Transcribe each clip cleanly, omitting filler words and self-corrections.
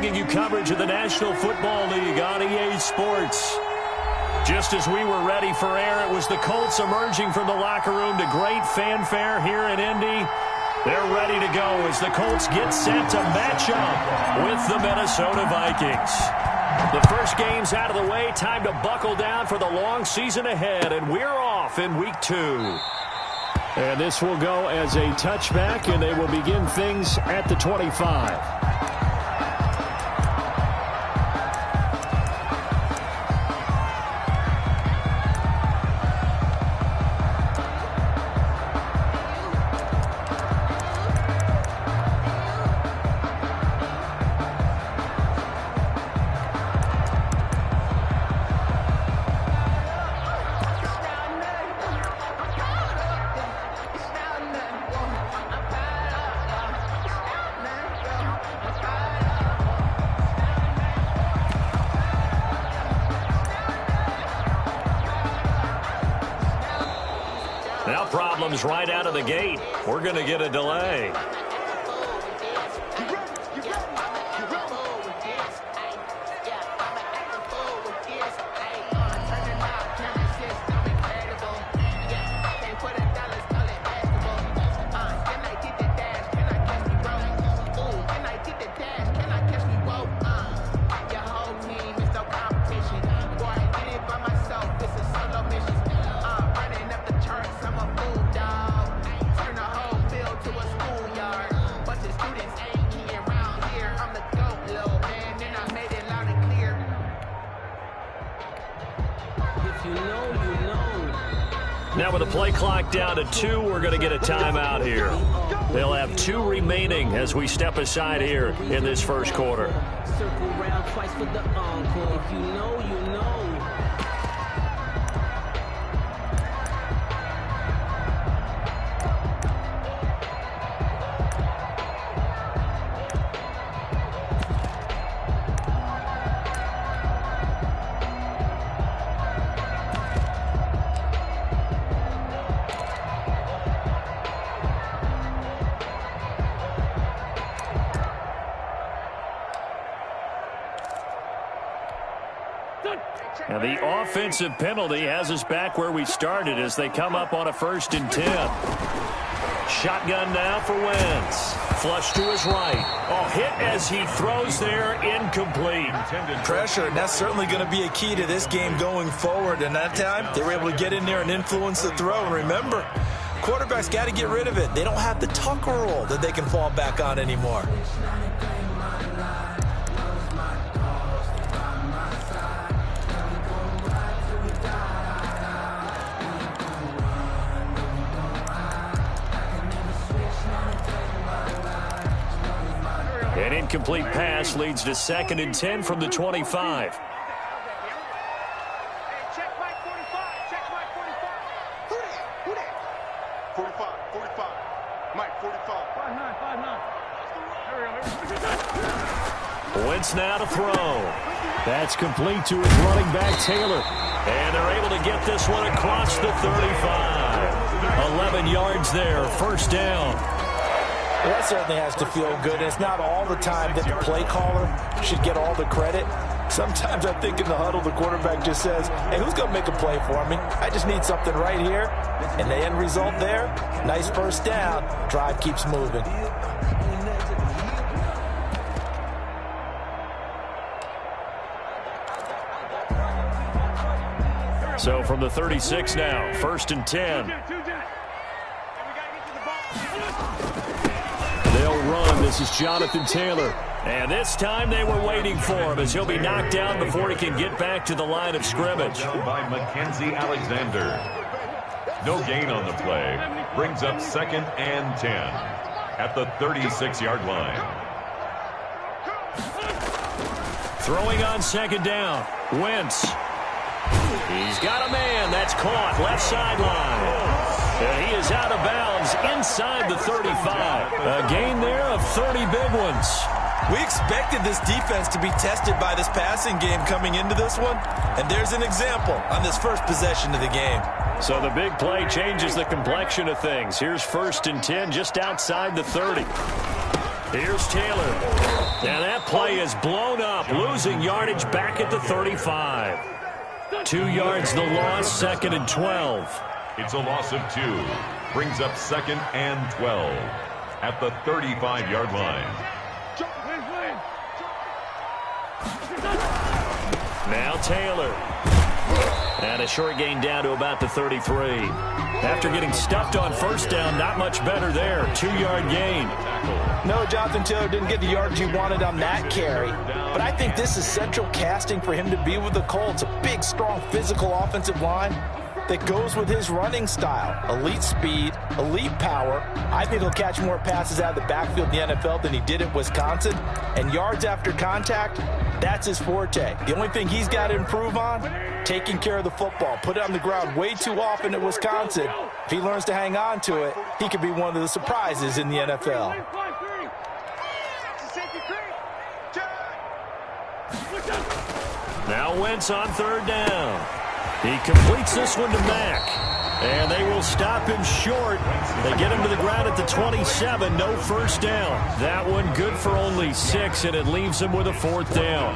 bringing you coverage of the National Football League on EA Sports. Just as we were ready for air, it was the Colts emerging from the locker room to great fanfare here in Indy. They're ready to go as the Colts get set to match up with the Minnesota Vikings. The first game's out of the way. Time to buckle down for the long season ahead, and we're off in Week 2. And this will go as a touchback, and they will begin things at the 25. Now problems right out of the gate. We're going to get a delay. Now with the play clock down to 2, we're going to get a timeout here. They'll have 2 remaining as we step aside here in this first quarter. Circle round twice for the encore. If you know, you know. And the offensive penalty has us back where we started as they come up on a 1st and 10. Shotgun now for Wentz. Flush to his right. Oh, hit as he throws there, incomplete. Pressure, and that's certainly going to be a key to this game going forward. And that time, they were able to get in there and influence the throw. And remember, quarterbacks got to get rid of it. They don't have the tuck roll that they can fall back on anymore. An incomplete pass leads to 2nd and 10 from the 25. Check Mike 45. Check Mike 45. Who that? 45. Mike 45. 5'9". Wentz now to throw. That's complete to his running back, Taylor. And they're able to get this one across the 35. 11 yards there, 1st down. Well, that certainly has to feel good. It's not all the time that the play caller should get all the credit. Sometimes I think in the huddle, the quarterback just says, hey, who's going to make a play for me? I just need something right here. And the end result there, nice 1st down. Drive keeps moving. So from the 36 now, 1st and 10. They'll run. This is Jonathan Taylor. And this time they were waiting for him as he'll be knocked down before he can get back to the line of scrimmage. By Mackenzie Alexander. No gain on the play. Brings up 2nd and 10 at the 36-yard line. Throwing on 2nd down. Wentz. He's got a man. That's caught. Left sideline. And he is out of bounds inside the 35. A gain there of 30 big ones. We expected this defense to be tested by this passing game coming into this one. And there's an example on this first possession of the game. So the big play changes the complexion of things. Here's 1st and 10 just outside the 30. Here's Taylor. And that play is blown up, losing yardage back at the 35. 2 yards the loss, 2nd and 12. It's a loss of 2. Brings up 2nd and 12 at the 35-yard line. Now Taylor. And a short gain down to about the 33. After getting stuffed on first down, not much better there. 2-yard gain. No, Jonathan Taylor didn't get the yardage he wanted on that carry. But I think this is central casting for him to be with the Colts. A big, strong, physical offensive line that goes with his running style. Elite speed, elite power. I think he'll catch more passes out of the backfield in the NFL than he did at Wisconsin. And yards after contact, that's his forte. The only thing he's got to improve on, taking care of the football. Put it on the ground way too often at Wisconsin. If he learns to hang on to it, he could be one of the surprises in the NFL. Now Wentz on 3rd down. He completes this one to Mack. And they will stop him short. They get him to the ground at the 27. No first down. That one good for only 6, and it leaves him with a 4th down.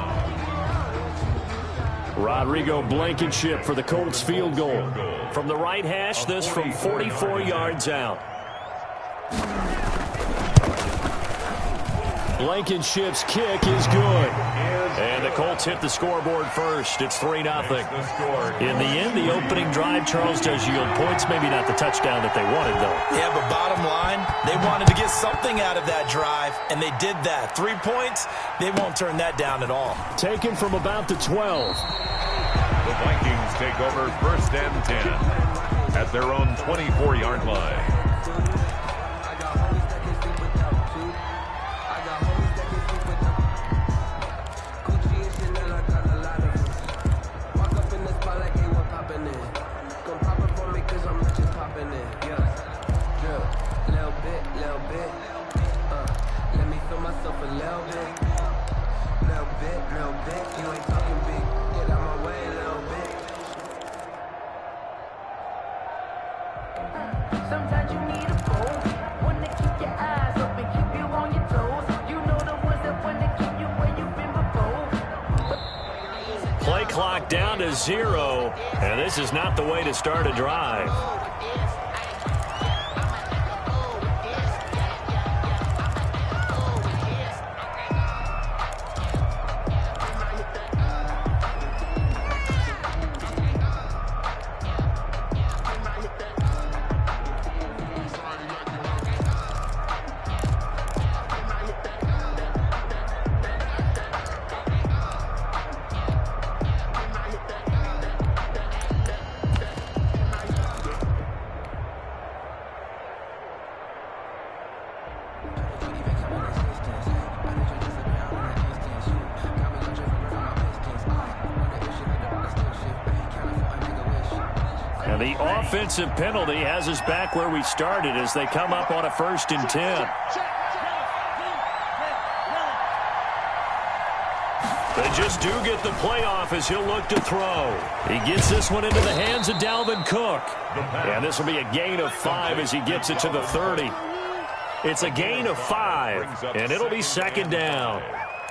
Rodrigo Blankenship for the Colts field goal. From the right hash, this from 44 yards out. Blankenship's kick is good. And the Colts hit the scoreboard first. It's 3-0. In the end, the opening drive, Charles, does yield points. Maybe not the touchdown that they wanted, though. Yeah, but bottom line, they wanted to get something out of that drive, and they did that. 3 points, they won't turn that down at all. Taken from about the 12. The Vikings take over 1st and 10 at their own 24-yard line. Play clock down to 0, and this is not the way to start a drive. And the offensive penalty has us back where we started as they come up on a 1st and 10. They just do get the playoff as he'll look to throw. He gets this one into the hands of Dalvin Cook. And this will be a gain of 5 as he gets it to the 30. It's a gain of 5, and it'll be 2nd down.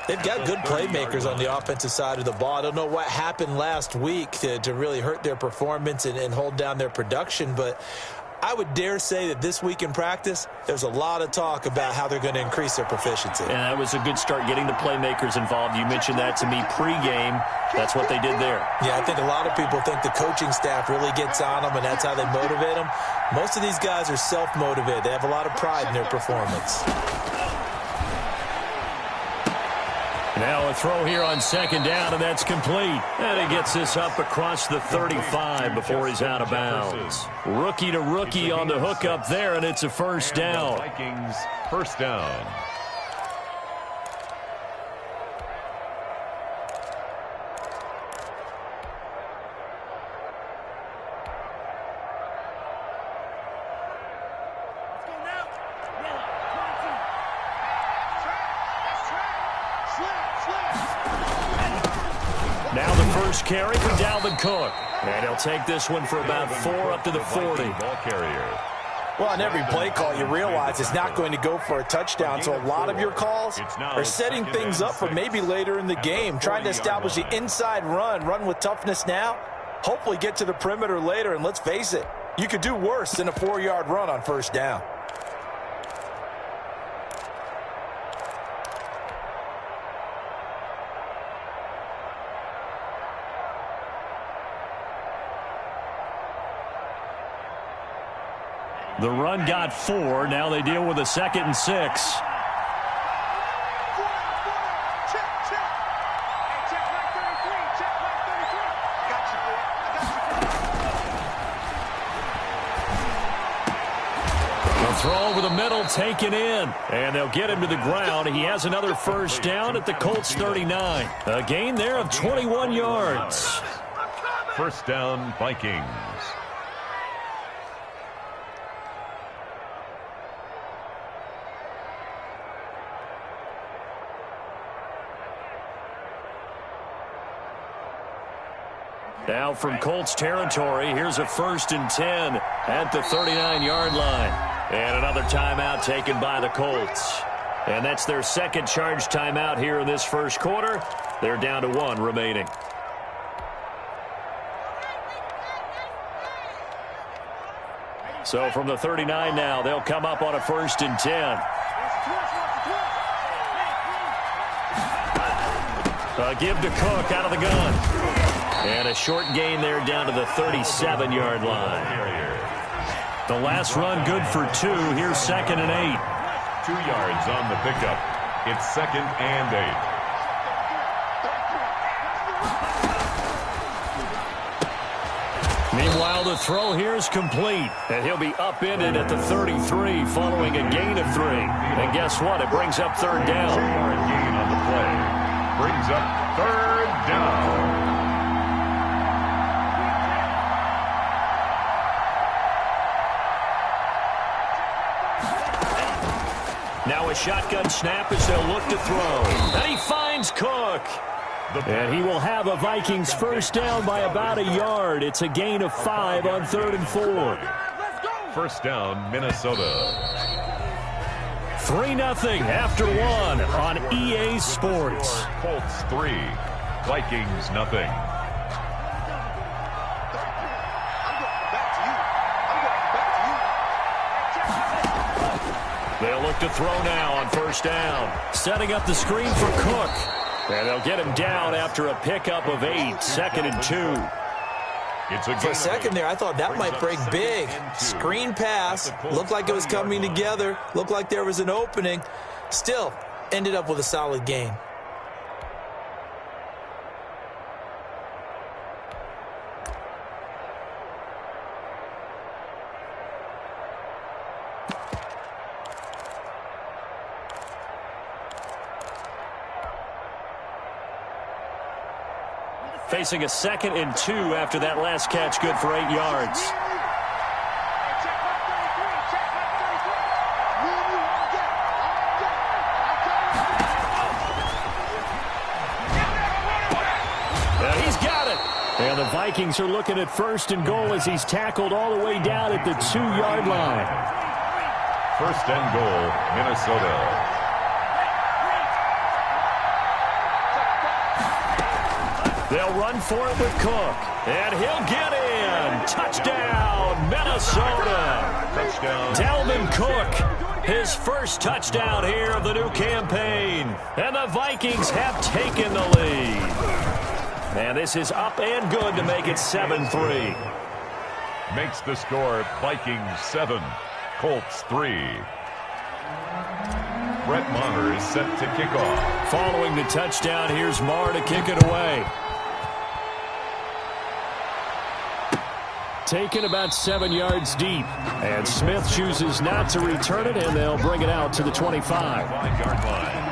They've got good playmakers on the offensive side of the ball. I don't know what happened last week to really hurt their performance and hold down their production, but I would dare say that this week in practice, there's a lot of talk about how they're going to increase their proficiency. And that was a good start getting the playmakers involved. You mentioned that to me pregame. That's what they did there. Yeah, I think a lot of people think the coaching staff really gets on them, and that's how they motivate them. Most of these guys are self-motivated. They have a lot of pride in their performance. Now a throw here on 2nd down, and that's complete. And he gets this up across the 35 before he's out of bounds. Rookie to rookie on the hook up there, and it's a 1st down. Vikings 1st down. Now the first carry for Dalvin Cook. And he'll take this one for about 4 up to the 40. Ball carrier. Well, on every play call, you realize it's not going to go for a touchdown, so a lot of your calls are setting things up for maybe later in the game, trying to establish the inside run with toughness now, hopefully get to the perimeter later, and let's face it, you could do worse than a 4-yard run on first down. The run got 4. Now they deal with a 2nd and 6. Throw over the middle, taken in. And they'll get him to the ground. He has another first down at the Colts 39. A gain there of 21 yards. First down, Vikings. Now from Colts territory, here's a 1st and 10 at the 39-yard line. And another timeout taken by the Colts. And that's their 2nd charge timeout here in this first quarter. They're down to 1 remaining. So from the 39 now, they'll come up on a 1st and 10. A give to Cook out of the gun. And a short gain there down to the 37-yard line. The last run good for 2. Here's 2nd and 8. 2 yards on the pickup. It's 2nd and 8. Meanwhile, the throw here is complete. And he'll be upended at the 33 following a gain of 3. And guess what? It brings up 3rd down. 2-yard gain on the play. Brings up 3rd down. Now a shotgun snap as they'll look to throw. And he finds Cook. And he will have a Vikings first down by about a yard. It's a gain of 5 on 3rd and 4. First down, Minnesota. 3-0 after 1 on EA Sports. Colts 3, Vikings nothing. They'll look to throw now on first down. Setting up the screen for Cook. And they'll get him down after a pickup of 8. 2nd and 2. For a second there, I thought that might break big. Screen pass. Looked like it was coming together. Looked like there was an opening. Still, ended up with a solid gain. Facing a 2nd and 2 after that last catch, good for 8 yards. He's got it. And the Vikings are looking at 1st and goal as he's tackled all the way down at the 2-yard line. 1st and goal, Minnesota. They'll run for it with Cook. And he'll get in. Touchdown, Minnesota. Touchdown. Dalvin Cook, his first touchdown here of the new campaign. And the Vikings have taken the lead. And this is up and good to make it 7-3. Makes the score Vikings 7, Colts 3. Brett Maher is set to kick off. Following the touchdown, here's Maher to kick it away. Taken about 7 yards deep. And Smith chooses not to return it, and they'll bring it out to the 25. 5-yard line.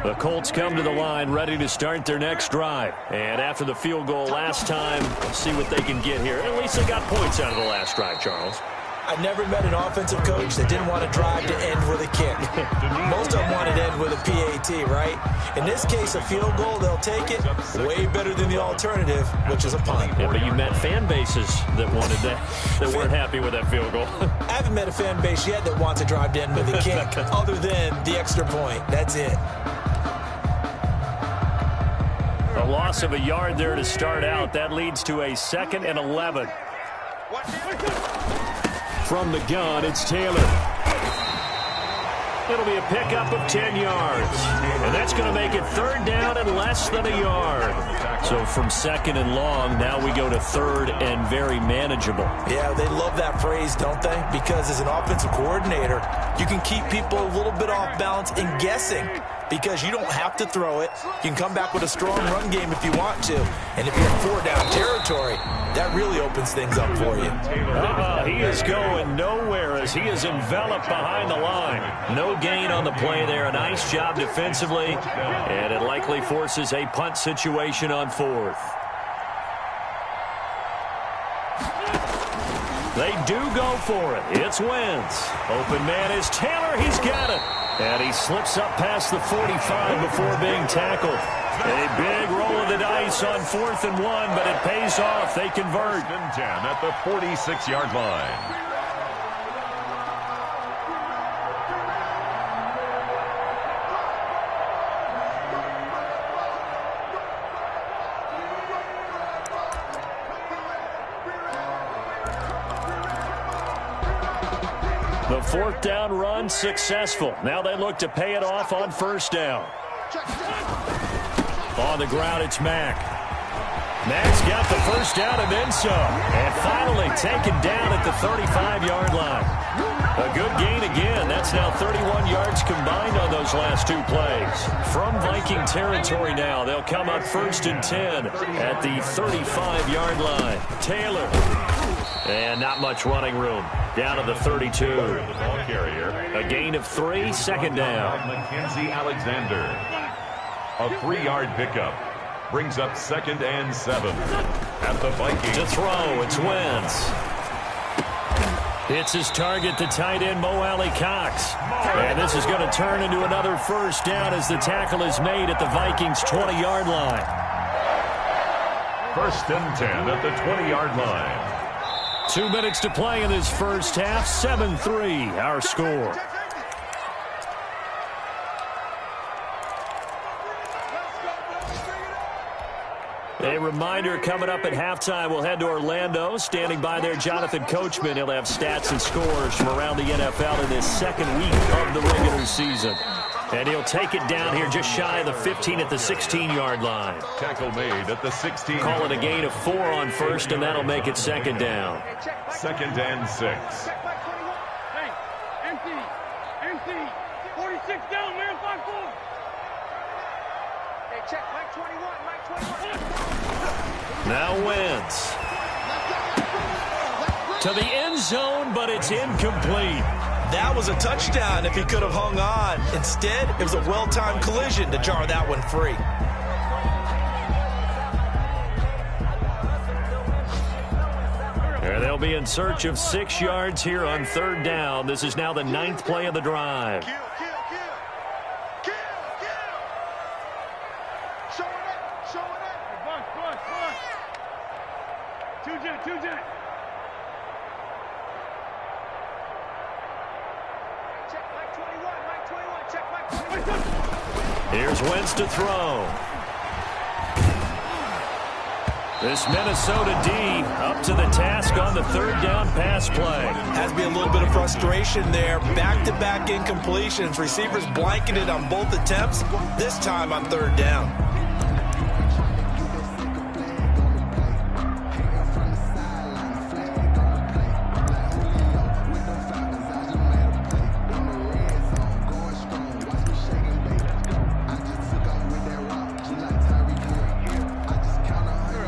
The Colts come to the line ready to start their next drive. And after the field goal last time, let's see what they can get here. At least they got points out of the last drive, Charles. I never met an offensive coach that didn't want to drive to end with a kick. Most of them wanted to end with a PAT, right? In this case, a field goal, they'll take it. Way better than the alternative, which is a punt. Yeah, but you met fan bases that wanted that, that weren't happy with that field goal. I haven't met a fan base yet that wants to drive to end with a kick, other than the extra point. That's it. A loss of a yard there to start out. That leads to a 2nd and 11. From the gun, it's Taylor. It'll be a pickup of 10 yards. And that's going to make it 3rd down and less than a yard. So from 2nd and long, now we go to 3rd and very manageable. Yeah, they love that phrase, don't they? Because as an offensive coordinator, you can keep people a little bit off balance and guessing. Because you don't have to throw it. You can come back with a strong run game if you want to. And if you're in 4-down territory, that really opens things up for you. He is going nowhere as he is enveloped behind the line. No gain on the play there. A nice job defensively. And it likely forces a punt situation on 4th. They do go for it. It's Wentz. Open man is Taylor. He's got it. And he slips up past the 45 before being tackled. A big roll of the dice on 4th and 1, but it pays off. They convert. 10 at the 46-yard line. The 4th down run successful. Now they look to pay it off on 1st down. On the ground, it's Mack. Mack's got the 1st down and then some. And finally taken down at the 35-yard line. A good gain again. That's now 31 yards combined on those last 2 plays. From Viking territory now, they'll come up 1st and 10 at the 35-yard line. Taylor. And not much running room. Down to the 32. The ball carrier. A gain of 3, 2nd down. Mackenzie Alexander. A 3-yard pickup. Brings up 2nd and 7. At the Vikings. To throw, it's Wentz. It's his target, the tight end, Mo Alley Cox. And this is going to turn into another 1st down as the tackle is made at the Vikings' 20-yard line. 1st and 10 at the 20-yard line. 2 minutes to play in this first half. 7-3, our score. A reminder, coming up at halftime, we'll head to Orlando. Standing by there, Jonathan Coachman. He'll have stats and scores from around the NFL in this 2nd week of the regular season. And he'll take it down here just shy of the 15 at the 16-yard line. Tackle made at the 16. Call it a gain of 4 on 1st, and that'll make it 2nd down. 2nd and 6. Hey, empty. 46 down, man, 5-4. Hey, check, Mike 21. Now Wentz. To the end zone, but it's incomplete. That was a touchdown if he could have hung on. Instead, it was a well-timed collision to jar that one free. They'll be in search of 6 yards here on 3rd down. This is now the 9th play of the drive. Kill. Show it up. Two jet. Check Mike 21. Check Mike 21. Here's Wentz to throw. This Minnesota D up to the task on the 3rd down pass play. Has to be a little bit of frustration there. Back-to-back incompletions. Receivers blanketed on both attempts, this time on 3rd down.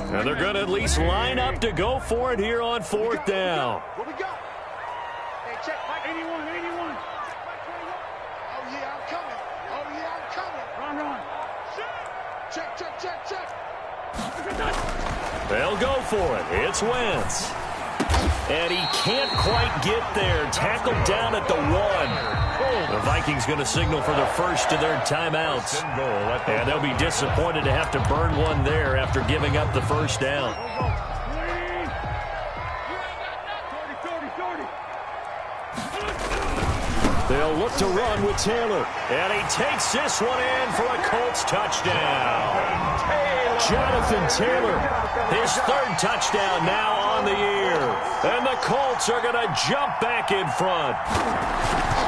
And they're going to at least line up to go for it here on 4th down. What we got? Hey, check Mike 81. Oh, yeah, I'm coming. Run. Check, check, check, check. They'll go for it. It's Wentz. And he can't quite get there. Tackled down at the 1. The Vikings going to signal for the first of their timeouts. And they'll be disappointed to have to burn one there after giving up the first down. They'll look to run with Taylor. And he takes this one in for a Colts touchdown. Jonathan Taylor, his 3rd touchdown now on the year. And the Colts are going to jump back in front.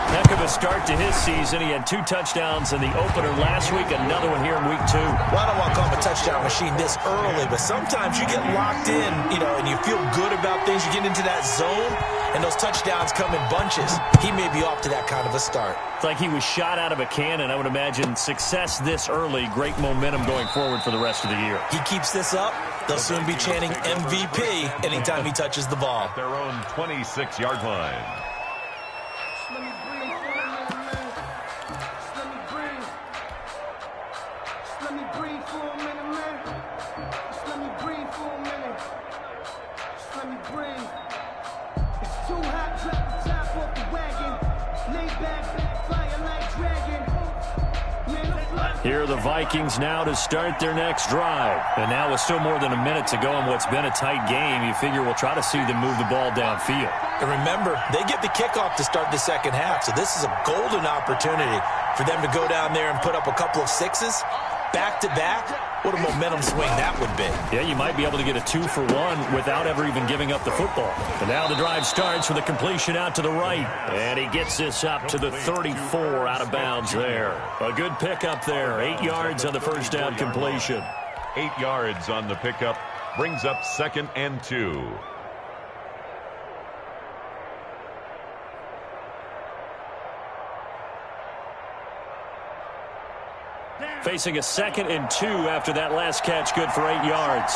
Heck of a start to his season. He had 2 touchdowns in the opener last week, another one here in week 2. Well, I don't want to call him a touchdown machine this early, but sometimes you get locked in, and you feel good about things. You get into that zone, and those touchdowns come in bunches. He may be off to that kind of a start. It's like he was shot out of a cannon. I would imagine success this early, great momentum going forward for the rest of the year. He keeps this up, they'll soon be chanting MVP anytime he touches the ball. At their own 26-yard line. Let me breathe for a minute, man. Just let me breathe. Just let me breathe for a minute, man. Just let me breathe for a minute. Just let me breathe. It's too hot, drop the top off the wagon. Lay back, fire like dragon. Man, I'm flying. Here are the Vikings now to start their next drive. And now with still more than a minute to go in what's been a tight game, you figure we'll try to see them move the ball downfield. And remember, they get the kickoff to start the second half, so this is a golden opportunity for them to go down there and put up a couple of 6s back-to-back. What a momentum swing that would be. Yeah, you might be able to get a 2-for-1 without ever even giving up the football. And now the drive starts with a completion out to the right. And he gets this up to the 34 out of bounds there. A good pickup there. 8 yards on the first down completion. 8 yards on the pickup. Brings up 2nd and 2. Facing a 2nd and 2 after that last catch, good for 8 yards.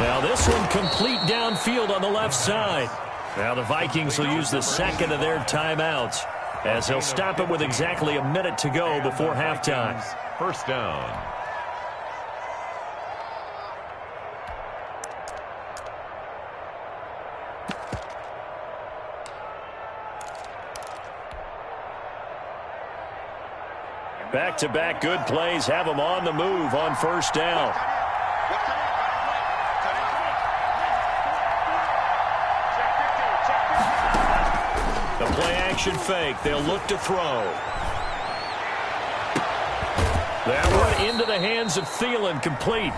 Now this one complete downfield on the left side. Now the Vikings will use the 2nd of their timeouts as they'll stop it with exactly a minute to go before halftime. First down. Back-to-back good plays have them on the move on first down. The play-action fake. They'll look to throw. That one into the hands of Thielen, complete.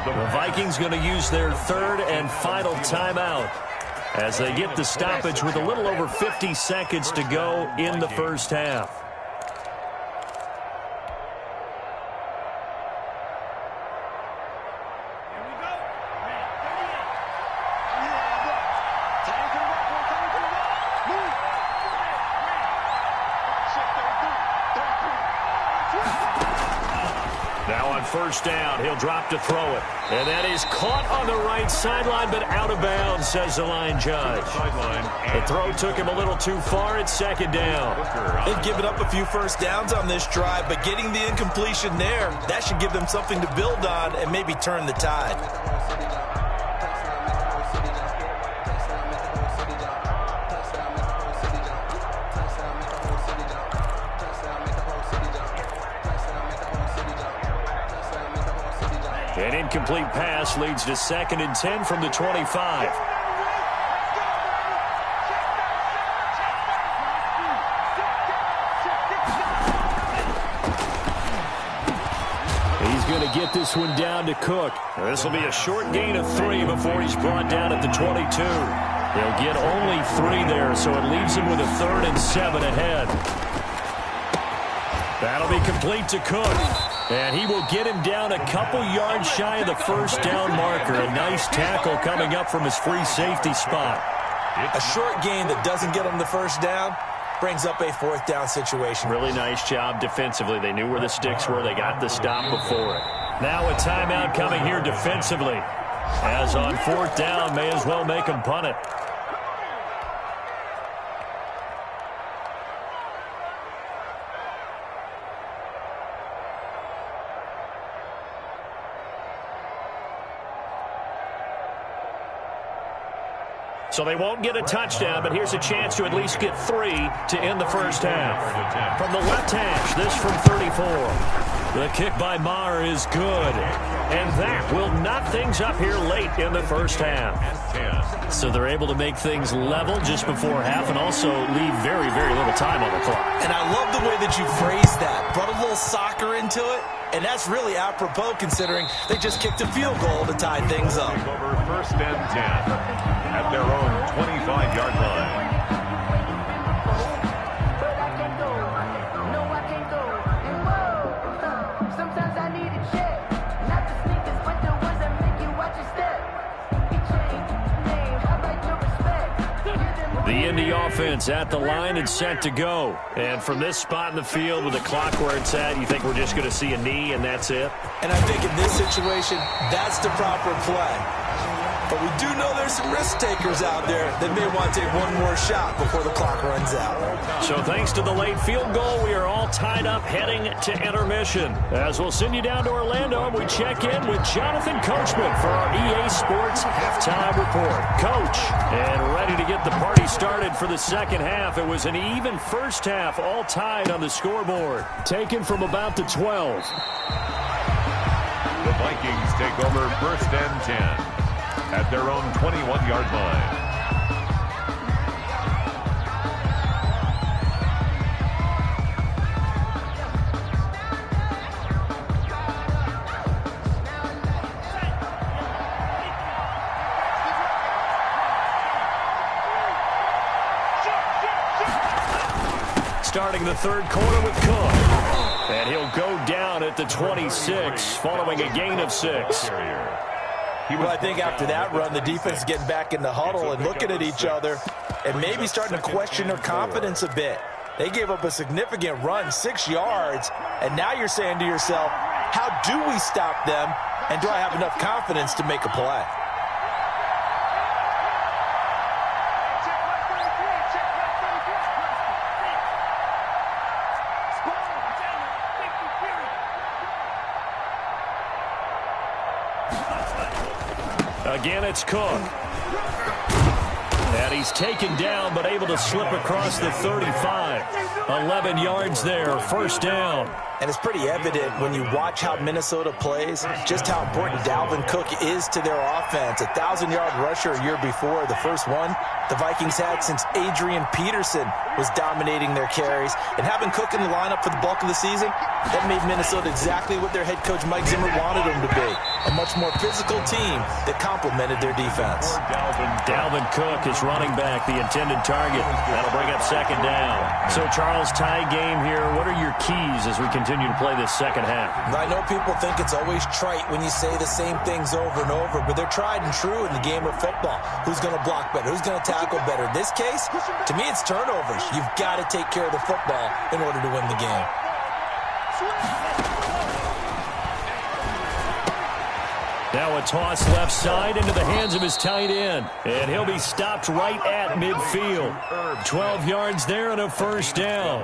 The Vikings going to use their 3rd and final timeout as they get the stoppage with a little over 50 seconds to go in the first half. First down, he'll drop to throw it. And that is caught on the right sideline, but out of bounds, says the line judge. The throw took him a little too far. It's 2nd down. They've given up a few first downs on this drive, but getting the incompletion there, that should give them something to build on and maybe turn the tide. An incomplete pass leads to 2nd and 10 from the 25. He's going to get this one down to Cook. This will be a short gain of 3 before he's brought down at the 22. He'll get only 3 there, so it leaves him with a 3rd and 7 ahead. That'll be complete to Cook. And he will get him down a couple yards shy of the first down marker. A nice tackle coming up from his free safety spot. A short gain that doesn't get him the first down brings up a 4th down situation. Really nice job defensively. They knew where the sticks were. They got the stop before it. Now a timeout coming here defensively. As on 4th down, may as well make him punt it. So they won't get a touchdown, but here's a chance to at least get 3 to end the first half. From the left hash, this from 34. The kick by Maher is good. And that will knock things up here late in the first half. So they're able to make things level just before half and also leave very, very little time on the clock. And I love the way that you phrased that. Brought a little soccer into it. And that's really apropos considering they just kicked a field goal to tie things up. Over 1st and 10 at their own 25-yard line. The Indy offense at the line and set to go. And from this spot in the field with the clock where it's at, you think we're just going to see a knee and that's it? And I think in this situation, that's the proper play. But we do know there's some risk takers out there that may want to take one more shot before the clock runs out. So thanks to the late field goal, we are all tied up heading to intermission. As we'll send you down to Orlando, and we check in with Jonathan Coachman for our EA Sports Halftime Report. Coach, and ready to get the party started for the second half. It was an even first half, all tied on the scoreboard. Taken from about the 12. The Vikings take over 1st and 10. At their own 21-yard line. Starting the third quarter with Cook. And he'll go down at the 26 following a gain of 6. Well, I think after that run, the defense is getting back in the huddle and looking at each other and maybe starting to question their confidence a bit. They gave up a significant run, 6 yards, and now you're saying to yourself, how do we stop them, and do I have enough confidence to make a play? Again, it's Cook. And he's taken down, but able to slip across the 35. 11 yards there, 1st down. And it's pretty evident when you watch how Minnesota plays, just how important Dalvin Cook is to their offense. A 1,000-yard rusher a year before, the first one the Vikings had since Adrian Peterson was dominating their carries. And having Cook in the lineup for the bulk of the season, that made Minnesota exactly what their head coach Mike Zimmer wanted them to be. A much more physical team that complemented their defense. Dalvin Cook is running back, the intended target. That'll bring up 2nd down. So, Charles, tie game here. What are your keys as we continue to play this second half? I know people think it's always trite when you say the same things over and over, but they're tried and true in the game of football. Who's going to block better? Who's going to tackle better? In this case, to me, it's turnovers. You've got to take care of the football in order to win the game. Now a toss left side into the hands of his tight end. And he'll be stopped right at midfield. 12 yards there and a 1st down.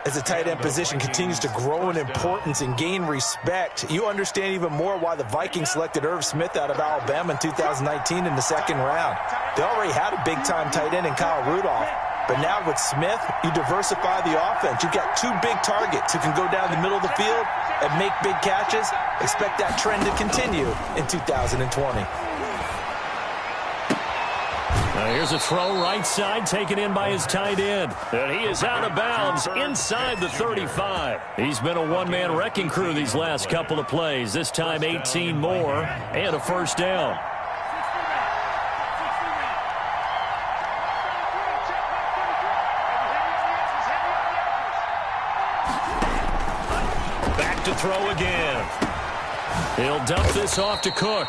As the tight end position continues to grow in importance and gain respect, you understand even more why the Vikings selected Irv Smith out of Alabama in 2019 in the 2nd round. They already had a big-time tight end in Kyle Rudolph. But now with Smith, you diversify the offense. You've got 2 big targets who can go down the middle of the field and make big catches. Expect that trend to continue in 2020. Now here's a throw right side taken in by his tight end. And he is out of bounds inside the 35. He's been a one-man wrecking crew these last couple of plays. This time 18 more and a 1st down. Back to throw again. He'll dump this off to Cook.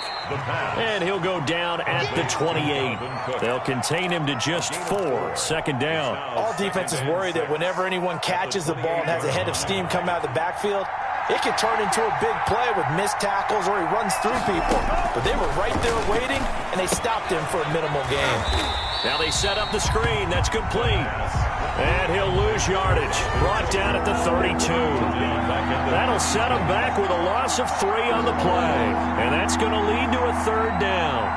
And he'll go down at the 28. They'll contain him to just 4. 2nd down. All defenses worry that whenever anyone catches the ball and has a head of steam come out of the backfield, It could turn into a big play with missed tackles or he runs through people. But they were right there waiting, and they stopped him for a minimal gain. Now they set up the screen. That's complete. And he'll lose yardage. Brought down at the 32. That'll set him back with a loss of 3 on the play. And that's going to lead to a 3rd down.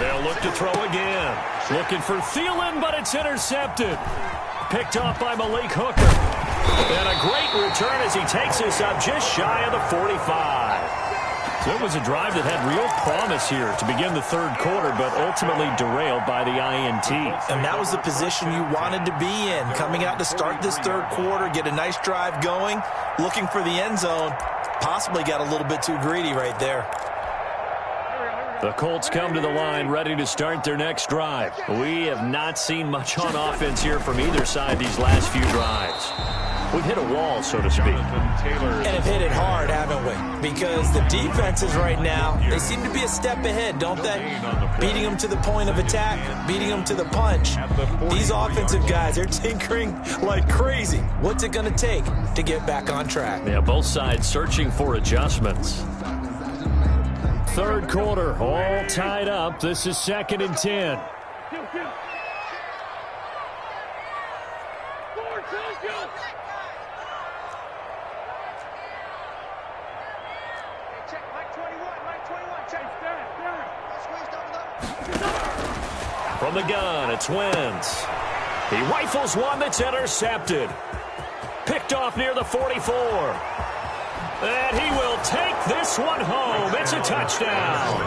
They'll look to throw again. Looking for Thielen, but it's intercepted. Picked off by Malik Hooker. And a great return as he takes this up just shy of the 45. So it was a drive that had real promise here to begin the 3rd quarter, but ultimately derailed by the INT. And that was the position you wanted to be in. Coming out to start this 3rd quarter, get a nice drive going, looking for the end zone. Possibly got a little bit too greedy right there. The Colts come to the line ready to start their next drive. We have not seen much on offense here from either side these last few drives. We've hit a wall, so to speak. And have hit it hard, haven't we? Because the defenses right now, they seem to be a step ahead, don't they? Beating them to the point of attack, beating them to the punch. These offensive guys, they're tinkering like crazy. What's it going to take to get back on track? Yeah, both sides searching for adjustments. 3rd quarter, all tied up. This is 2nd and 10. From the gun, it's Wentz. He rifles one that's intercepted. Picked off near the 44. And he will take this one home. It's a touchdown.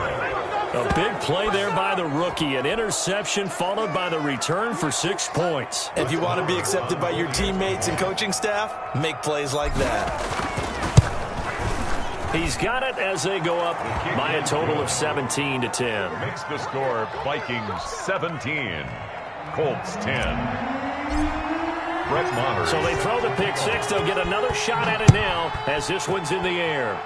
A big play there by the rookie. An interception followed by the return for 6 points. If you want to be accepted by your teammates and coaching staff, make plays like that. He's got it as they go up by a total of 17 to 10. Makes the score Vikings 17, Colts 10. Brett Maher. So they throw the pick 6. They'll get another shot at it now as this one's in the air.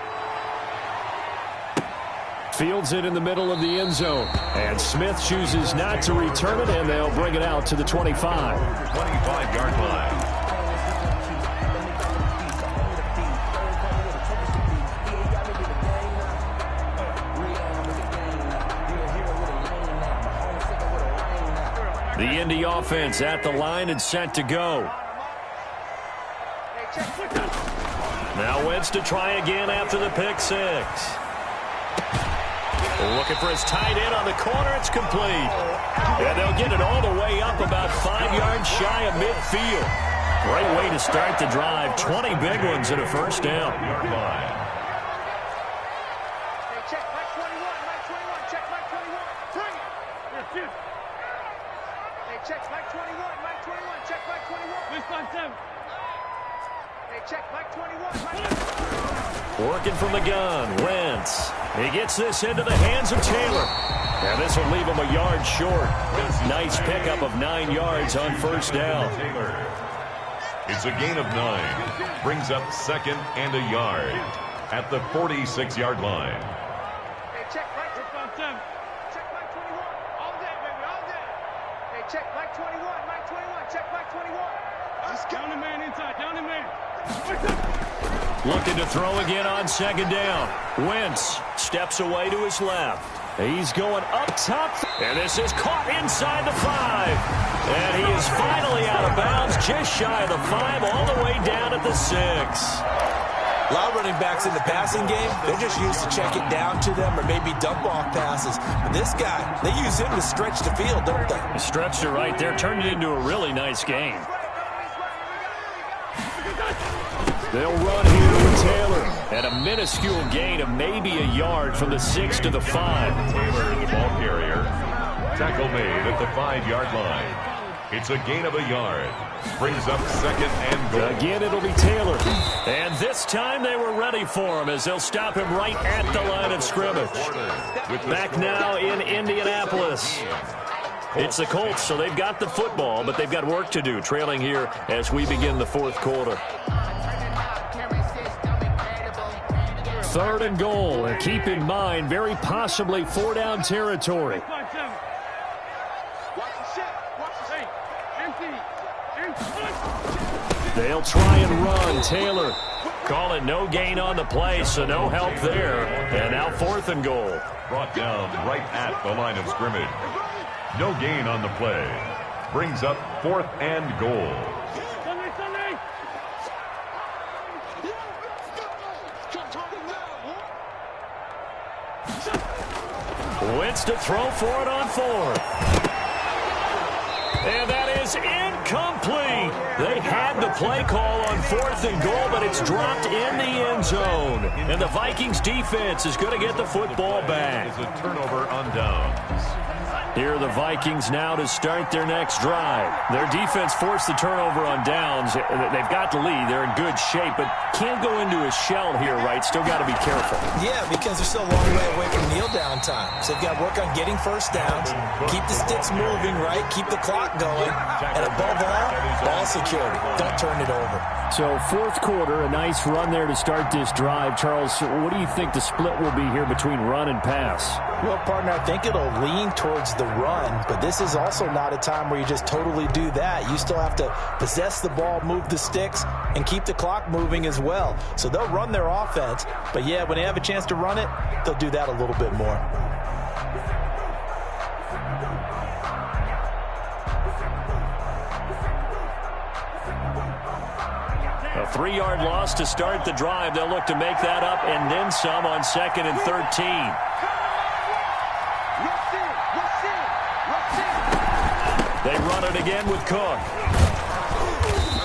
Fields it in the middle of the end zone. And Smith chooses not to return it, and they'll bring it out to the 25. 25-yard line. The Indy offense at the line and set to go. Now Wentz to try again after the pick 6. Looking for his tight end on the corner. It's complete. And they'll get it all the way up about 5 yards shy of midfield. Great way to start the drive. 20 big ones and a 1st down. Check Mike 21, Mike 21, check Mike 21. This on 7. Hey, check Mike 21, Mike 21. Working from the gun, Wentz. He gets this into the hands of Taylor. And this will leave him a yard short. Nice pickup of 9 yards on 1st down. It's a gain of 9. Brings up 2nd and a yard at the 46-yard line. Hey, check Mike 7. Check Mike 21. All day, baby, all day. Hey, check Mike 21, Mike 21, check Mike 21. Down the man inside, down the man. Looking to throw again on 2nd down. Wentz steps away to his left. He's going up top. And this is caught inside the 5. And he is finally out of bounds, just shy of the 5, all the way down at the 6. A lot of running backs in the passing game, they're just used to check it down to them or maybe dump-off passes. But this guy, they use him to stretch the field, don't they? Stretched it right there, turned it into a really nice game. They'll run here with Taylor at a minuscule gain of maybe a yard from the 6 to the 5. Taylor, the ball carrier. Tackle made at the 5-yard line. It's a gain of a yard. Brings up 2nd and goal. Again, it'll be Taylor. And this time they were ready for him as they'll stop him right at the line of scrimmage. Back now in Indianapolis. It's the Colts, so they've got the football, but they've got work to do, trailing here as we begin the 4th quarter. 3rd and goal. And keep in mind, very possibly 4-down territory. They'll try and run. Taylor call it no gain on the play, so no help there. And now 4th and goal. Brought down right at the line of scrimmage. No gain on the play. Brings up 4th and goal. Wentz to throw for it on 4th. And that is incomplete. They had the play call on 4th and goal, but it's dropped in the end zone. And the Vikings defense is going to get the football back. It's a turnover on downs. Here are the Vikings now to start their next drive. Their defense forced the turnover on downs. They've got the lead. They're in good shape, but can't go into a shell here, right? Still got to be careful. Yeah, because they're still a long way away from kneel down time. So they've got to work on getting first downs, keep the sticks moving, right? Keep the clock going. And above all, ball security. Don't turn it over. So 4th quarter, a nice run there to start this drive. Charles, what do you think the split will be here between run and pass? Well, partner, I think it'll lean towards the run, but this is also not a time where you just totally do that. You still have to possess the ball, move the sticks, and keep the clock moving as well. So they'll run their offense, but yeah, when they have a chance to run it, they'll do that a little bit more. A 3-yard loss to start the drive. They'll look to make that up and then some on 2nd and 13. They run it again with Cook.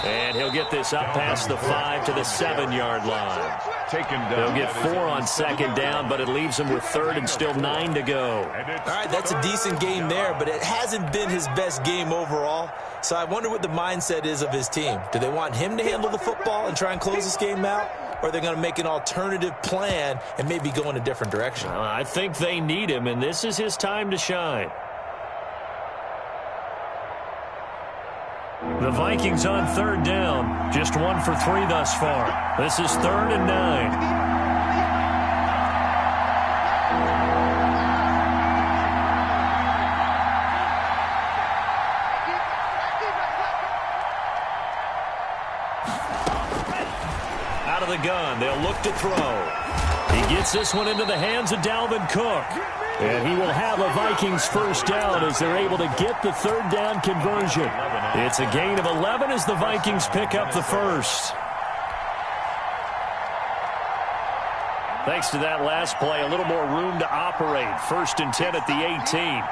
And he'll get this up past the 5 to the 7-yard line. Taken down. They'll get 4 on 2nd down, but it leaves them with 3rd and still 9 to go. All right, that's a decent game there, but it hasn't been his best game overall. So I wonder what the mindset is of his team. Do they want him to handle the football and try and close this game out? Or are they going to make an alternative plan and maybe go in a different direction? I think they need him, and this is his time to shine. The Vikings on 3rd down. Just 1 for 3 thus far. This is 3rd and 9. Out of the gun. They'll look to throw. He gets this one into the hands of Dalvin Cook. And he will have a Vikings first down as they're able to get the 3rd down conversion. It's a gain of 11 as the Vikings pick up the first. Thanks to that last play, a little more room to operate. 1st and 10 at the 18.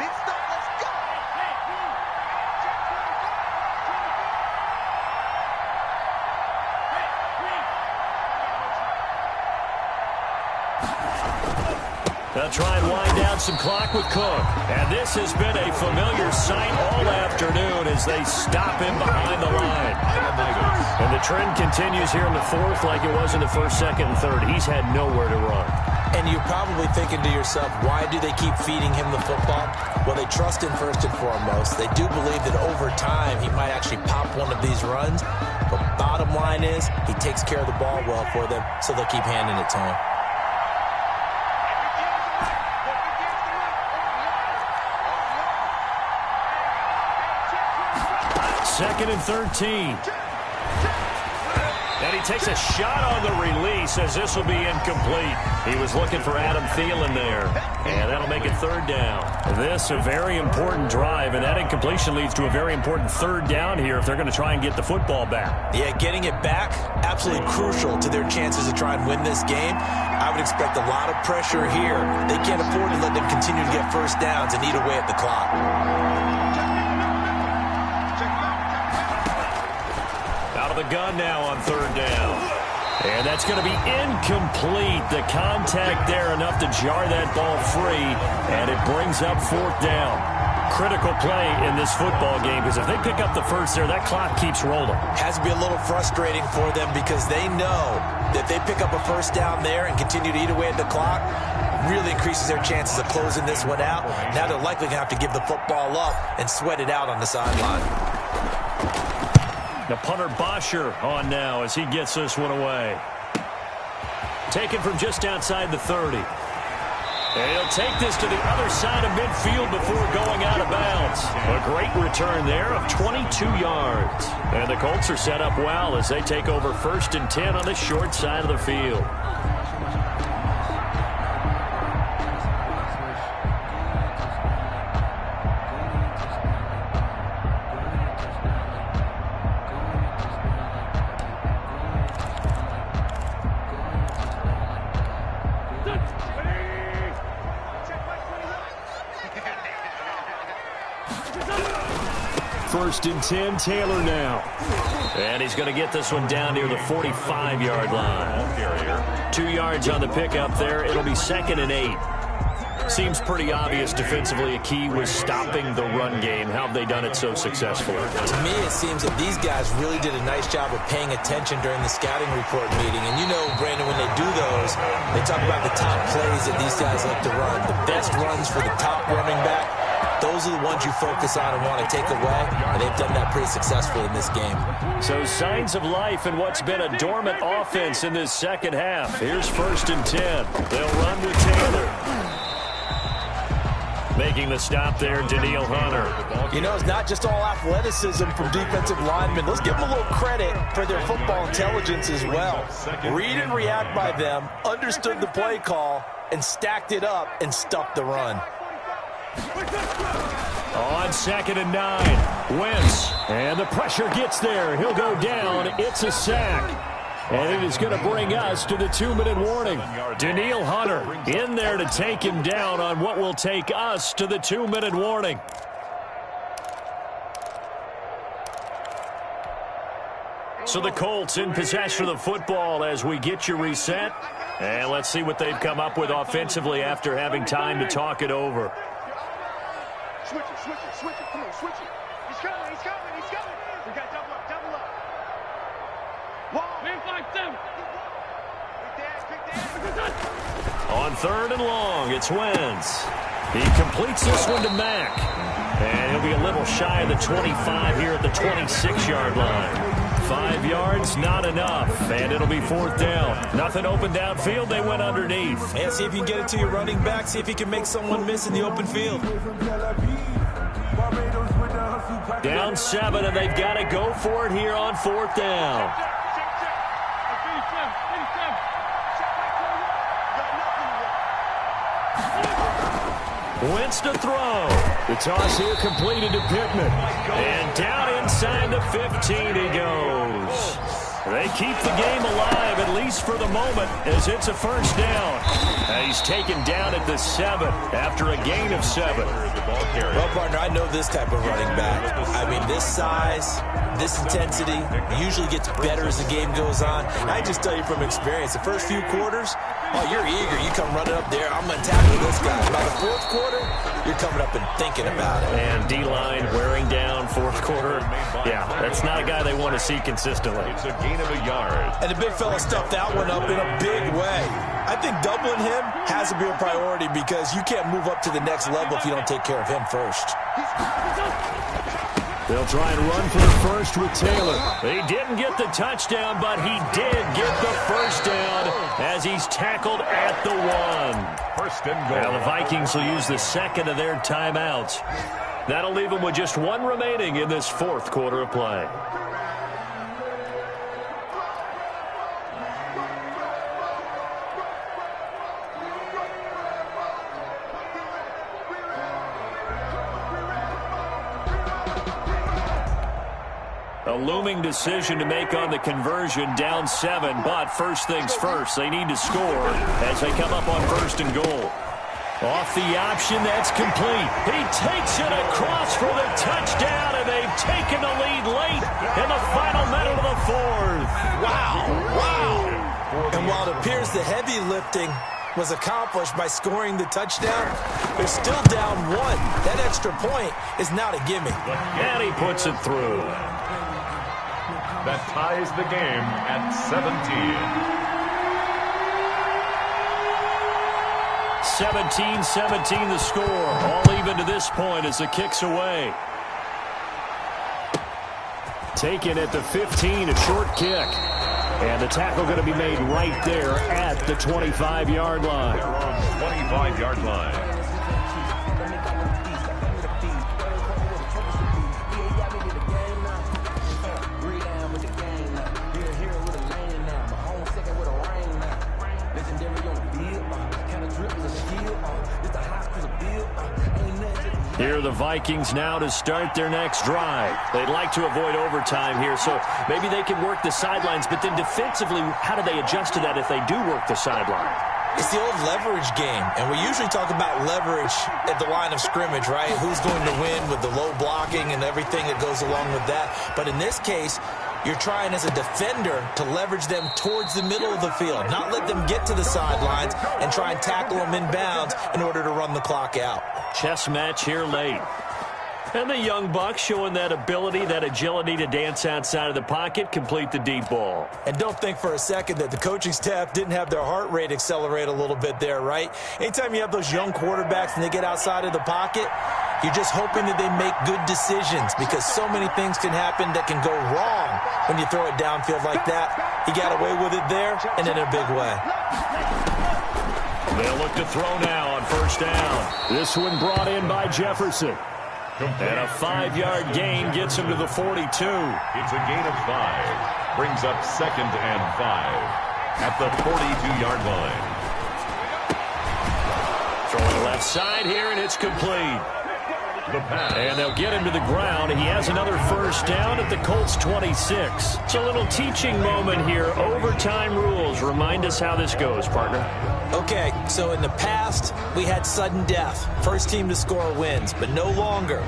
They'll try and wind down some clock with Cook. And this has been a familiar sight all afternoon as they stop him behind the line. And the trend continues here in the 4th like it was in the 1st, 2nd, and 3rd. He's had nowhere to run. And you're probably thinking to yourself, why do they keep feeding him the football? Well, they trust him first and foremost. They do believe that over time he might actually pop one of these runs. But bottom line is he takes care of the ball well for them, so they'll keep handing it to him. 2nd and 13. And he takes a shot on the release as this will be incomplete. He was looking for Adam Thielen there. And that'll make it 3rd down. This a very important drive, and that incompletion leads to a very important 3rd down here if they're going to try and get the football back. Yeah, getting it back, absolutely crucial to their chances to try and win this game. I would expect a lot of pressure here. They can't afford to let them continue to get first downs and eat away at the clock. Out of the gun now on 3rd down. And that's going to be incomplete. The contact there enough to jar that ball free, and it brings up 4th down. Critical play in this football game because if they pick up the first there, that clock keeps rolling. Has to be a little frustrating for them because they know that they pick up a first down there and continue to eat away at the clock, really increases their chances of closing this one out. Now they're likely going to have to give the football up and sweat it out on the sideline. The punter Bosher on now as he gets this one away. Taken from just outside the 30. And he'll take this to the other side of midfield before going out of bounds. A great return there of 22 yards. And the Colts are set up well as they take over 1st and 10 on the short side of the field. First and 10, Taylor now. And he's going to get this one down near the 45-yard line. 2 yards on the pickup there. It'll be 2nd and 8. Seems pretty obvious defensively a key was stopping the run game. How have they done it so successfully? To me, it seems that these guys really did a nice job of paying attention during the scouting report meeting. And you know, Brandon, when they do those, they talk about the top plays that these guys like to run. The best runs for the top running back. Those are the ones you focus on and want to take away, and they've done that pretty successfully in this game. So signs of life in what's been a dormant offense in this second half. Here's 1st and 10. They'll run with Taylor. Making the stop there, Daniil Hunter. You know, it's not just all athleticism from defensive linemen. Let's give them a little credit for their football intelligence as well. Read and react by them, understood the play call, and stacked it up and stuffed the run. On 2nd and 9, Wentz, and the pressure gets there. He'll go down. It's a sack. And it is going to bring us to the 2-minute warning. Daniil Hunter in there to take him down on what will take us to the 2-minute warning. So the Colts in possession of the football as we get you reset. And let's see what they've come up with offensively after having time to talk it over. Switch it, come on, switch it. He's coming. We got double up. Wall. Man, 5-7. Big dad. On 3rd and long, it's Wentz. He completes this one to Mack. And he'll be a little shy of the 25 here at the 26-yard line. 5 yards, not enough, and it'll be 4th down. Nothing open downfield, they went underneath. And see if you can get it to your running back, see if he can make someone miss in the open field. Down 7, and they've got to go for it here on 4th down. Wentz to throw. The toss here completed to Pittman. And down inside the 15 he goes. They keep the game alive, at least for the moment, as it's a 1st down. And he's taken down at the 7 after a gain of 7. Well, partner, I know this type of running back. I mean, this size, this intensity usually gets better as the game goes on. I just tell you from experience, the first few quarters, oh, you're eager. You come running up there. I'm going to tackle this guy. By the 4th quarter, you're coming up and thinking about it. And D-line wearing down 4th quarter. Yeah, that's not a guy they want to see consistently. It's a gain of a yard. And the big fella stuffed that one up in a big way. I think doubling him has to be a priority because you can't move up to the next level if you don't take care of him first. They'll try and run for the 1st with Taylor. He didn't get the touchdown, but he did get the 1st down as he's tackled at the 1. 1st and goal. Now the Vikings will use the 2nd of their timeouts. That'll leave them with just 1 remaining in this 4th quarter of play. A looming decision to make on the conversion, down 7, but first things first, they need to score as they come up on 1st and goal. Off the option, that's complete. He takes it across for the touchdown, and they've taken the lead late in the final minute of the 4th. Wow. And while it appears the heavy lifting was accomplished by scoring the touchdown, they're still down 1. That extra point is not a gimme. And he puts it through. That ties the game at 17. 17-17 the score. All even to this point as the kick's away. Taken at the 15, a short kick. And the tackle going to be made right there at the 25-yard line. They're on the 25-yard line. Here are the Vikings now to start their next drive. They'd like to avoid overtime here, so maybe they can work the sidelines, but then defensively, how do they adjust to that if they do work the sideline? It's the old leverage game, and we usually talk about leverage at the line of scrimmage, right? Who's going to win with the low blocking and everything that goes along with that. But in this case, you're trying as a defender to leverage them towards the middle of the field, not let them get to the sidelines and try and tackle them inbounds in order to run the clock out. Chess match here late. And the young buck showing that ability, that agility to dance outside of the pocket, complete the deep ball. And don't think for a second that the coaching staff didn't have their heart rate accelerate a little bit there, right? Anytime you have those young quarterbacks and they get outside of the pocket, you're just hoping that they make good decisions because so many things can happen that can go wrong when you throw it downfield like that. He got away with it there and in a big way. They'll look to throw now on first down. This one brought in by Jefferson. And a 5-yard gain gets him to the 42. It's a gain of 5. Brings up 2nd and 5 at the 42-yard line. Throwing left side here, and it's complete. The pass. And they'll get him to the ground. He has another first down at the Colts 26. It's a little teaching moment here. Overtime rules. Remind us how this goes, partner. Okay, so in the past, we had sudden death. First team to score wins, but no longer.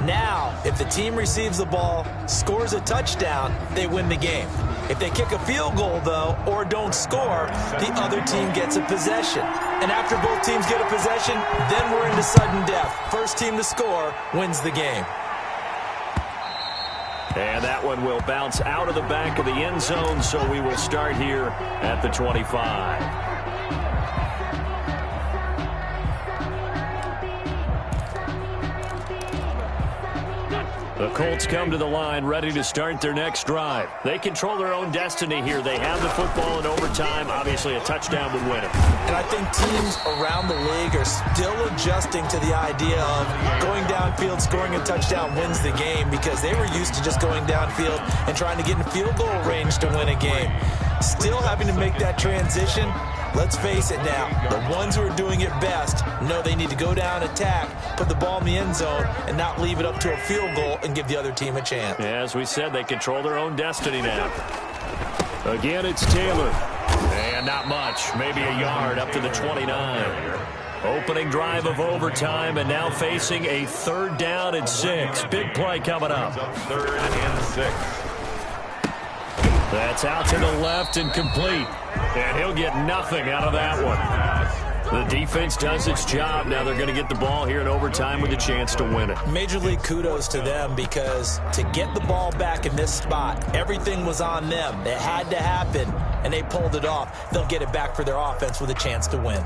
Now, if the team receives the ball, scores a touchdown, they win the game. If they kick a field goal, though, or don't score, the other team gets a possession. And after both teams get a possession, then we're into sudden death. First team to score wins the game. And that one will bounce out of the back of the end zone, so we will start here at the 25. The Colts come to the line ready to start their next drive. They control their own destiny here. They have the football in overtime. Obviously, a touchdown would win it. And I think teams around the league are still adjusting to the idea of going downfield, scoring a touchdown wins the game because they were used to just going downfield and trying to get in field goal range to win a game. Still having to make that transition. Let's face it now, the ones who are doing it best know they need to go down, attack, put the ball in the end zone, and not leave it up to a field goal and give the other team a chance. As we said, they control their own destiny now. Again, it's Taylor. And not much, maybe a yard up to the 29. Opening drive of overtime, and now facing a 3rd down and 6. Big play coming up. 3rd and 6. That's out to the left and complete. And he'll get nothing out of that one. The defense does its job. Now they're going to get the ball here in overtime with a chance to win it. Major league kudos to them because to get the ball back in this spot, everything was on them. It had to happen, and they pulled it off. They'll get it back for their offense with a chance to win.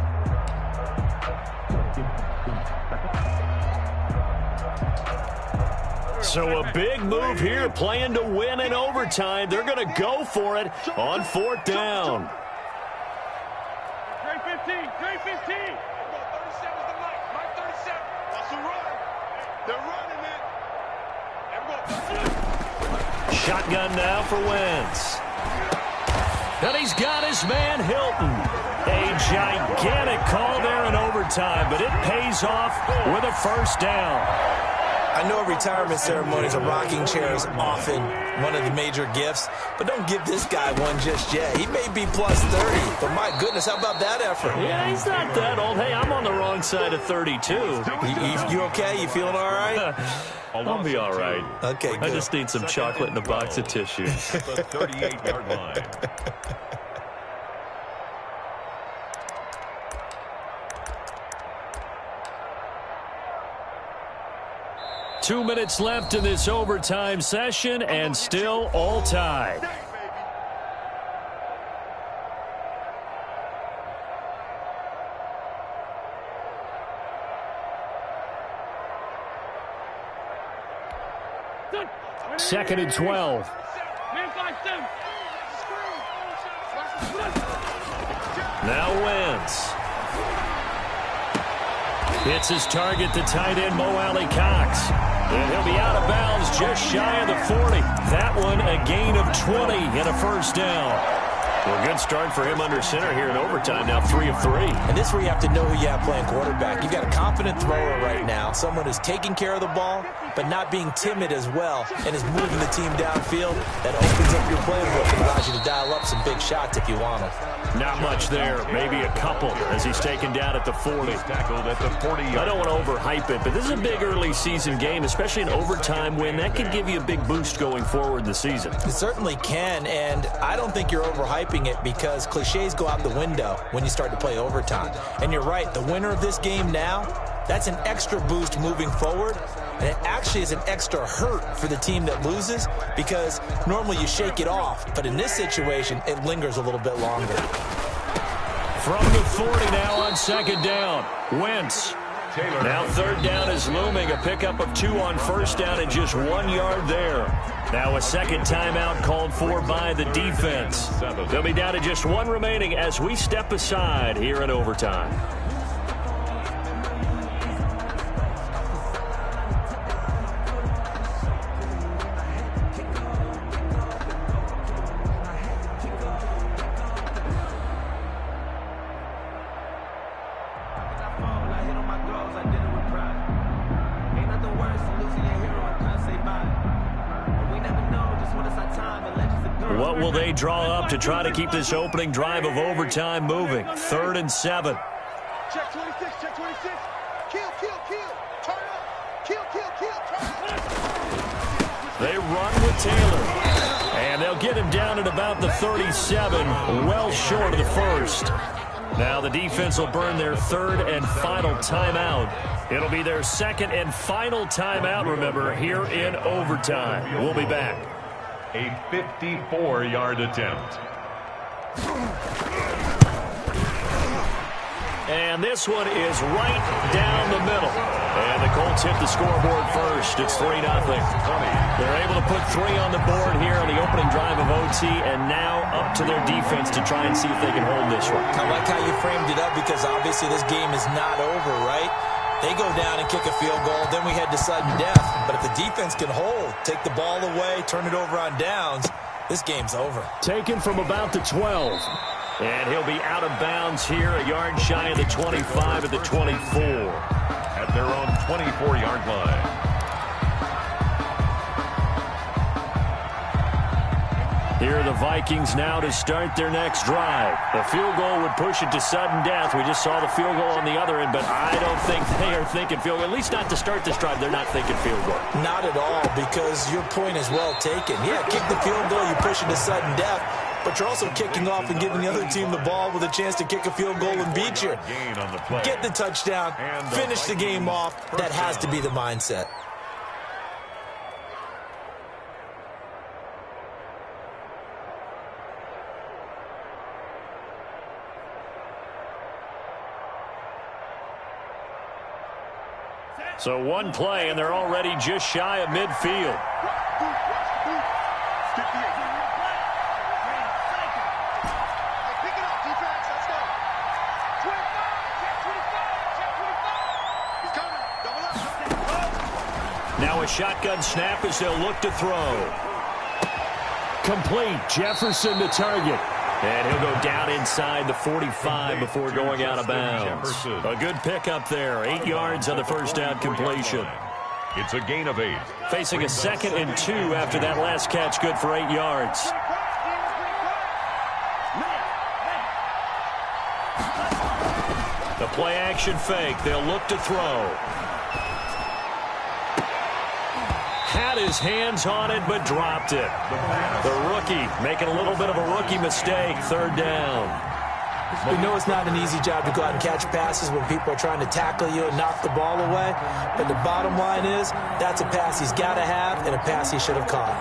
So a big move here, playing to win in overtime. They're going to go for it on 4th down. 315, 315. 37's the mic, Mike 37. That's a run. They're running it. Shotgun now for Wentz. And he's got his man Hilton. A gigantic call there in overtime, but it pays off with a first down. I know retirement ceremonies, a rocking chair is often one of the major gifts, but don't give this guy one just yet. He may be plus 30, but my goodness, how about that effort? Yeah, he's not that old. Hey, I'm on the wrong side of 32. You okay? You feeling all right? I'll be all right. Okay, good. I just need some chocolate and a box of tissue. The 38-yard line. 2 minutes left in this overtime session, and still all tied. Second and 12. Now Wentz. Hits his target, the tight end, Mo Alley Cox. And he'll be out of bounds just shy of the 40. That one a gain of 20 and a first down. Well, good start for him under center here in overtime. Now 3 of 3. And this is where you have to know who you have playing quarterback. You've got a confident thrower right now, someone who's taking care of the ball, but not being timid as well, and is moving the team downfield. That opens up your playbook and allows you to dial up some big shots if you want them. Not much there, maybe a couple as he's taken down at the 40. Tackled at the 40. I don't want to overhype it, but this is a big early season game, especially an overtime win. That could give you a big boost going forward in the season. It certainly can, and I don't think you're overhyping it because cliches go out the window when you start to play overtime. And you're right, the winner of this game now, that's an extra boost moving forward, and it actually is an extra hurt for the team that loses because normally you shake it off, but in this situation, it lingers a little bit longer. From the 40 now on second down, Wentz. Now third down is looming, a pickup of 2 on first down and just 1 yard there. Now a second timeout called for by the defense. They'll be down to just 1 remaining as we step aside here in overtime. What will they draw up to try to keep this opening drive of overtime moving? 3rd and 7. Check 26, check 26. Kill, turn up. Kill, turn up. They run with Taylor. And they'll get him down at about the 37, well short of the first. Now the defense will burn their 3rd and final timeout. It'll be their 2nd and final timeout, remember, here in overtime. We'll be back. A 54-yard attempt. And this one is right down the middle. And the Colts hit the scoreboard first. It's 3-0. They're able to put 3 on the board here on the opening drive of OT, and now up to their defense to try and see if they can hold this one. I like how you framed it up because obviously this game is not over, right? They go down and kick a field goal, then we head to sudden death. But if the defense can hold, take the ball away, turn it over on downs, this game's over. Taken from about the 12. And he'll be out of bounds here, a yard shy of the 25 at the 24. At their own 24-yard line. Here are the Vikings now to start their next drive. The field goal would push it to sudden death. We just saw the field goal on the other end, but I don't think they are thinking field goal. At least not to start this drive. They're not thinking field goal. Not at all, because your point is well taken. Yeah, kick the field goal, you push it to sudden death, but you're also kicking off and giving the other team the ball with a chance to kick a field goal and beat you. Get the touchdown, finish the game off. That has to be the mindset. So one play, and they're already just shy of midfield. Now a shotgun snap as they'll look to throw. Complete. Jefferson to target. And he'll go down inside the 45 before going out of bounds. A good pickup there. 8 yards on the first down completion. It's a gain of 8. Facing a 2nd and 2 after that last catch, good for 8 yards. The play action fake. They'll look to throw. Had his hands on it, but dropped it. The rookie making a little bit of a rookie mistake. 3rd down. We know it's not an easy job to go out and catch passes when people are trying to tackle you and knock the ball away. But the bottom line is, that's a pass he's got to have and a pass he should have caught.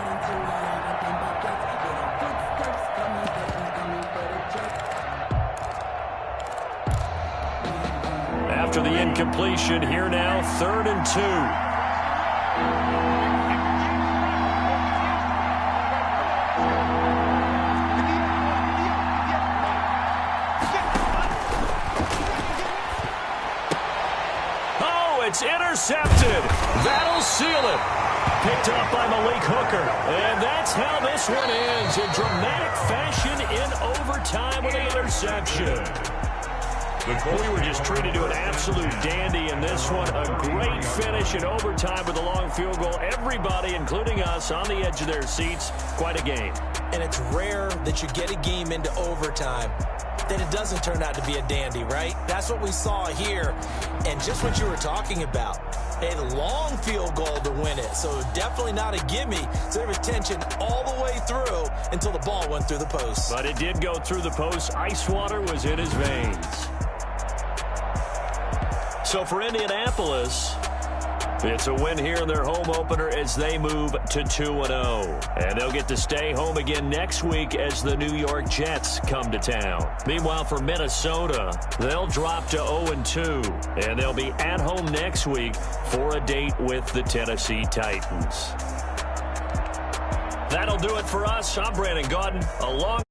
After the incompletion, here now, 3rd and 2. intercepted. That'll seal it. Picked up by Malik Hooker. And that's how this one ends, in dramatic fashion in overtime with the interception. We were just treated to an absolute dandy in this one. A great finish in overtime with a long field goal. Everybody, including us, on the edge of their seats. Quite a game. And it's rare that you get a game into overtime that it doesn't turn out to be a dandy, right? That's what we saw here. And just what you were talking about, a long field goal to win it. So definitely not a gimme. So there was tension all the way through until the ball went through the post. But it did go through the post. Ice water was in his veins. So for Indianapolis, it's a win here in their home opener as they move to 2-0. And they'll get to stay home again next week as the New York Jets come to town. Meanwhile, for Minnesota, they'll drop to 0-2. And they'll be at home next week for a date with the Tennessee Titans. That'll do it for us. I'm Brandon Gaudin, along